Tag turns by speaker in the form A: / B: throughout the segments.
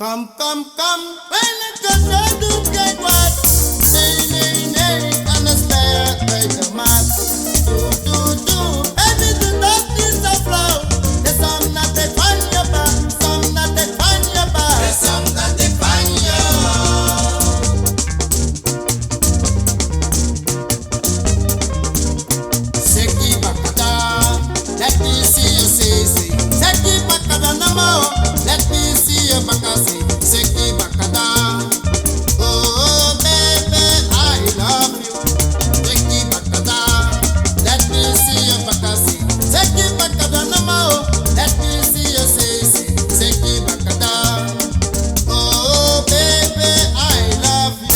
A: Come, when it comes to get what? Nee, kan de ster uit de maat. Doe, everything that is a flow. The song that they find your back, song that they find your back, the song that they find you. Seki bakada, let me see you say. Seki bakada namo, let me see you bakasi. Seki bakada. Oh baby, I love you. Seki bakada, let me see you bakasi. Seki bakada namo, let me see you say. Seki bakada. Oh baby, I love you.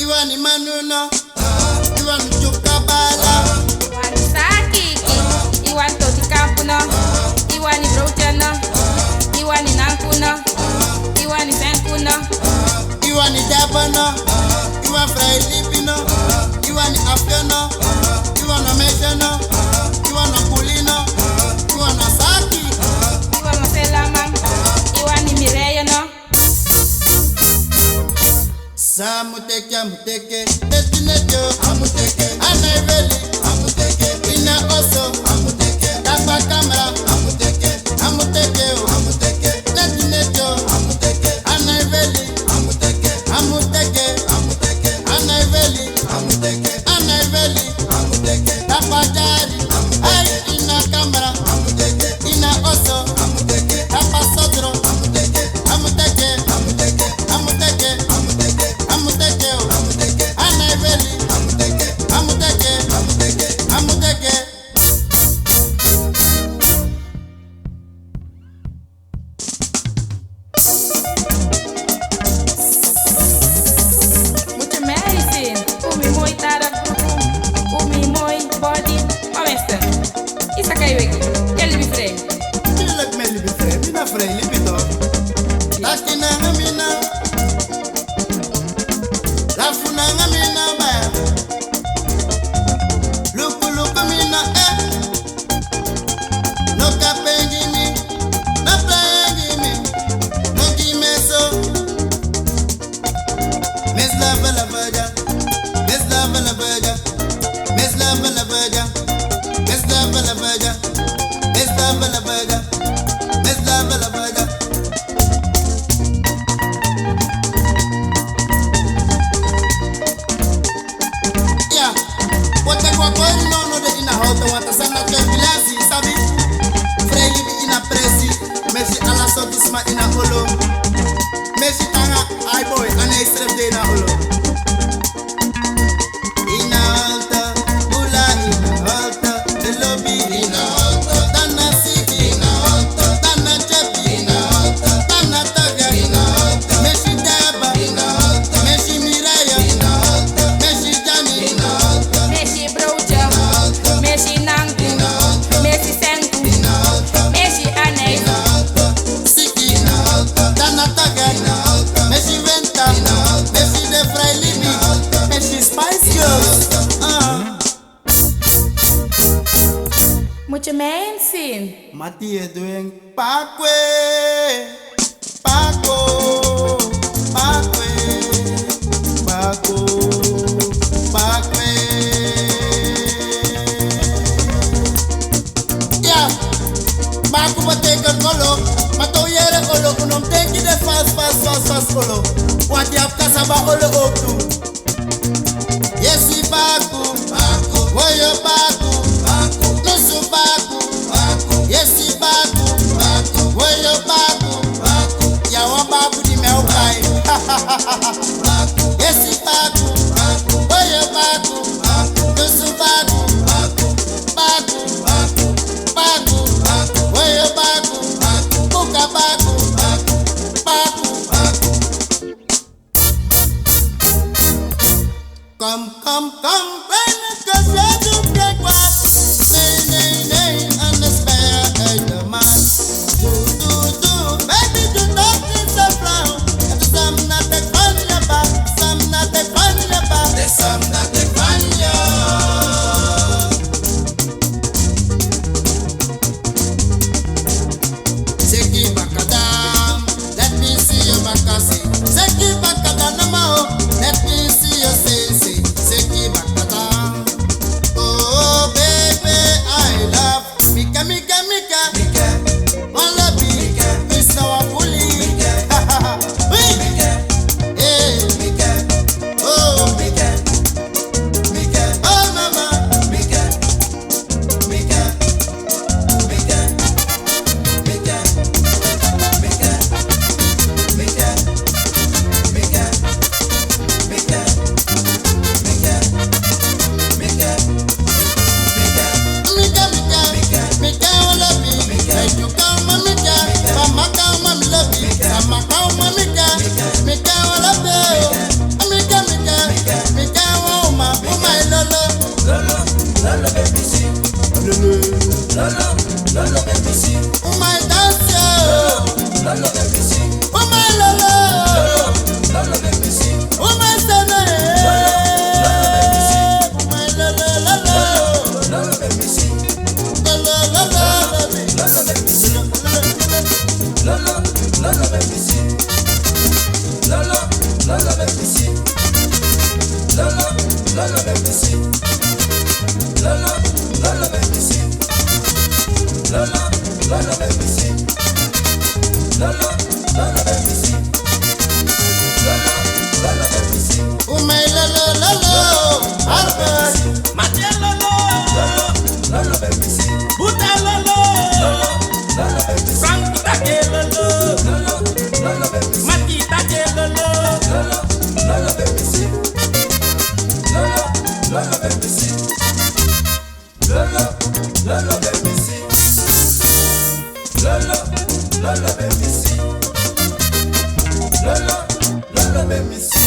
A: Iwani manuna, Iwani chukabala.
B: Iwani sakiki, Iwani toti kampuna, Iwani brochana, Iwani nankuna, Iwani senkuna,
A: Iwani jabana, Iwan vrij lipino, Iwani afjana, Iwan meshana, Iwan kulina, Iwan saki.
B: Iwani selaman, Iwani mireyana.
A: Sa muteke, destinejo, amuteke, anaiveli, amuteke, ina oso, amuteke, kapa kamera, amuteke, amuteke, destinejo, amuteke, anaiveli, amuteke, anaiveli, amuteke, kapa jari, ay, ina kamera, amuteke, ina oso, amuteke, kapa sodro, amuteke, anaiveli, amuteke.
B: Mucha medicine, umi moi tarak grupo, umi moi body, omesta. Isa kayo iki, kelli bi frey.
A: Tuurlijk mijn lieve vriend, mina vrij lieve toch? Lakina ngamina, lafuna ngamina baya. Luku mina no kapengi mi, no playing mi, no give so. Miss love la verja, Miss love la verja, Miss love la verja, Miss love la verja, Miss love la verja, Miss love la verja. Yeah, what I want to know the ina hoto wata sana ke bilasi sabi. Freili bi ina presi, mesi ala sotisma ina olo. Mesi tanga ay boy ane strep de ina olo. Ina alta, ula ina alta, de lobby ina alta, dana siki ina alta, dana chepi ina alta, dana taga ina alta, mesi daba ina alta, mesi miraya ina alta, mesi jani ina alta,
B: Messi brocha, Messi nanku, Messi senku, Messi anei.
A: siki ina alta, dana taga ina alta, mesi venta ina alta, mesi de frailini, mesi Spice Girls.
B: Mucha medicine.
A: Mati is doing Pakwe, Pako, Pakwe, Pako, Pakwe. Yeah, Maku betekent olo, mato yere olo, unom teki de fast olo. Want die kasaba olo ook doen. Yesi Baku, woyo Baku, nusu Baku, Yesi Baku, woyo Baku, yawa Baku di meukai. Yesi Baku, woyo Baku, nusu Baku, Baku, woyo Baku, buka Baku, Baku. Lolo, Lolo, baby, see.